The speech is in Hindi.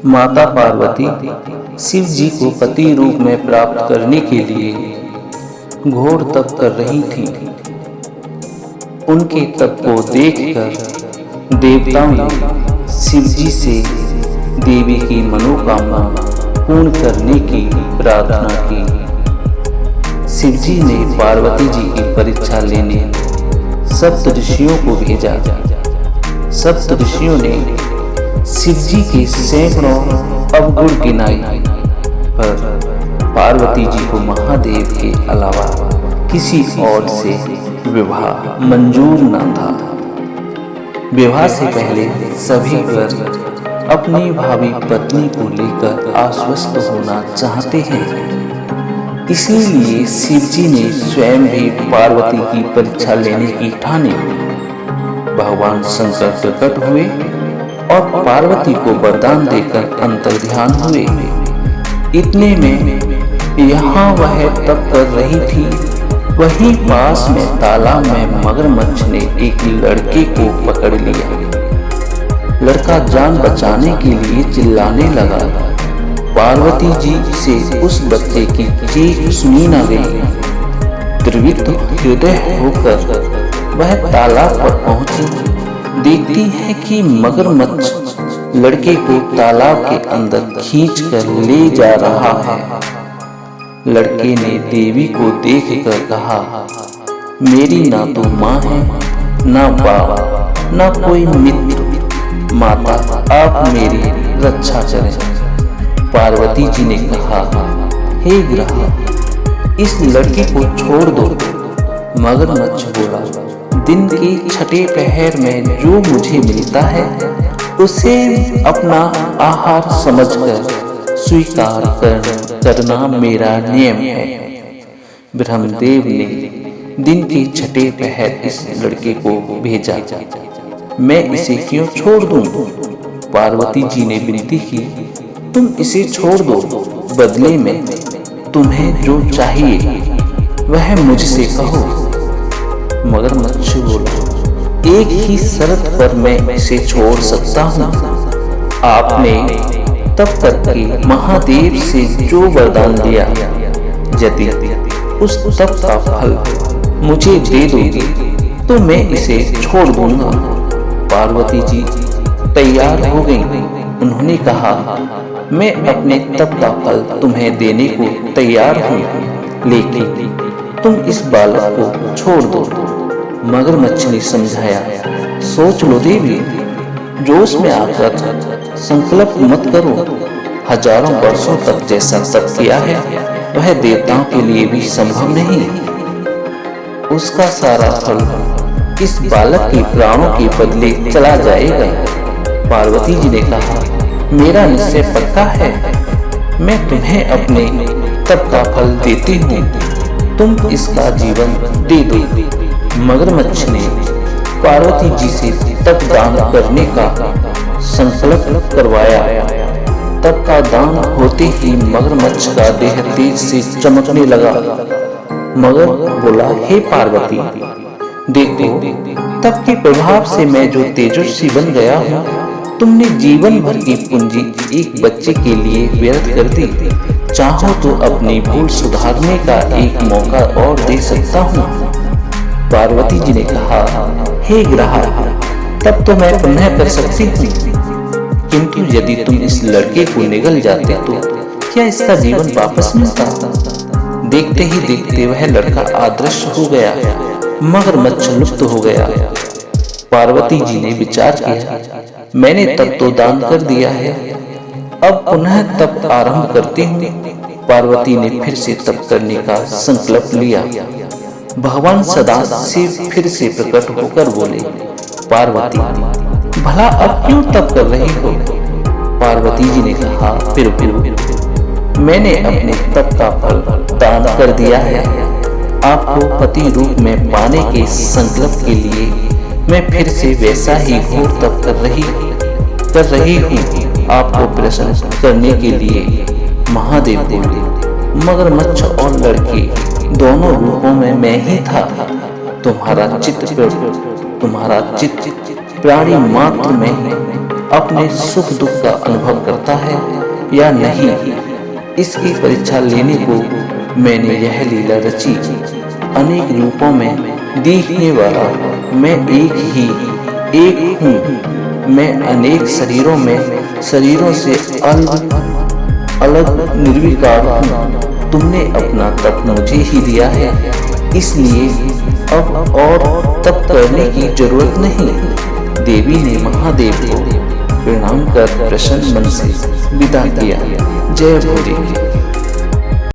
माता पार्वती शिव जी को पति रूप में प्राप्त करने के लिए घोर तप कर रही थीं। उनके तप को देखकर देवताओं ने शिव जी से देवी की मनोकामना पूर्ण करने की प्रार्थना की। शिव जी ने पार्वती जी की परीक्षा लेने सप्त ऋषियों को भेजा। सप्त ऋषियों ने शिव जी के सैकड़ों अवगुण गिनाए, पर पार्वती जी को महादेव के अलावा किसी और से विवाह मंजूर न था। विवाह से पहले सभी वर अपनी भावी पत्नी को लेकर आश्वस्त होना चाहते हैं। इसीलिए शिव जी ने स्वयं भी पार्वती की परीक्षा लेने की ठानी। भगवान शंकर प्रकट हुए और पार्वती को वरदान देकर अंतर्ध्यान हुए। इतने में यहाँ वह तप कर रही थी, वहीं पास में तालाब में मगरमच्छ ने एक लड़के को पकड़ लिया। लड़का जान बचाने के लिए चिल्लाने लगा। पार्वती जी से उस बच्चे की चीख सुनी न गई। द्रवित हृदय होकर वह तालाब पर पहुंची। देखती है कि मगरमच्छ लड़के को तालाब के अंदर खींचकर ले जा रहा है। लड़के ने देवी को देखकर कहा, मेरी ना तो माँ है, ना बाप, ना कोई मित्र। माता, आप मेरी रक्षा करें। पार्वती जी ने कहा, हे ग्रह, इस लड़के को छोड़ दो। मगरमच्छ बोला, दिन के छठे पहर में जो मुझे मिलता है उसे अपना आहार समझकर स्वीकार करना मेरा नियम है। ब्रह्मदेव ने दिन के छठे पहर इस लड़के को भेजा। मैं इसे क्यों छोड़ दूं? पार्वती जी ने विनती की, तुम इसे छोड़ दो, बदले में तुम्हें जो चाहिए वह मुझसे कहो। मगरमच्छ बोला, एक ही शर्त पर मैं इसे छोड़ सकता हूँ। आपने तप करके महादेव से जो वरदान दिया, यदि उस तप का फल मुझे दे दोगे तो मैं इसे छोड़ दूंगा। पार्वती जी तैयार हो गईं। उन्होंने कहा, मैं अपने तप का फल तुम्हें देने को तैयार हूँ, लेकिन तुम इस बालक को छोड़ दो। मगरमच्छ ने समझाया, सोच लो देवी, जोश में आकर संकल्प मत करो। हजारों वर्षों तक जैसा तप किया है वह देवताओं के लिए भी संभव नहीं। उसका सारा फल इस बालक के प्राणों के बदले चला जाएगा। पार्वती जी ने कहा, मेरा निश्चय पक्का है, मैं तुम्हें अपने तप का फल देती हूँ, तुम इसका जीवन दे दो। मगरमच्छ ने पार्वती जी से तप दान करने का संकल्प करवाया। तप का दान होते ही मगरमच्छ का देह तेज से चमकने लगा। मगर बोला, हे पार्वती, देखो, तप के प्रभाव से मैं जो तेजस्वी बन गया हूँ। तुमने जीवन भर की पूंजी एक बच्चे के लिए व्यर्थ कर दी। चाहो तो अपनी भूल सुधारने का एक मौका और दे सकता हूँ। पार्वती जी ने कहा, हे ग्रह, तब तो मैं पुनः कर सकती हूँ, किंतु यदि तुम इस लड़के को निगल जाते तो क्या इसका जीवन वापस मिलता? देखते ही देखते वह लड़का अदृश्य हो गया। मगरमच्छ लुप्त हो गया। पार्वती जी ने विचार किया, मैंने तप तो दान कर दिया है, अब पुनः तप आरंभ करती हूँ। पार्वती ने फिर से तप करने का संकल्प लिया। भगवान सदाशिव फिर से प्रकट होकर बोले, पार्वती, भला अब क्यों तप कर रही हो? पार्वती जी ने कहा, फिर मैंने अपने तप का फल दान कर दिया है। आपको पति रूप में पाने के संकल्प के लिए मैं फिर से वैसा ही घोर तप कर रही हूँ। आपको प्रसन्न करने के लिए महादेव बोले, मगरमच्छ और लड़के दोनों रूपों में मैं ही था। तुम्हारा चित्त प्राणी मात्र में अपने सुख दुख का अनुभव करता है या नहीं, इसकी परीक्षा लेने को मैंने यह लीला रची। अनेक रूपों में दिखने वाला मैं एक ही एक हूँ। मैं अनेक शरीरों में शरीरों से अलग अलग निर्विकार हूँ। तुमने अपना तप मुझे ही दिया है, इसलिए अब और तप करने की जरूरत नहीं। देवी ने महादेव को प्रणाम कर प्रसन्न मन से विदा किया। जय भोले।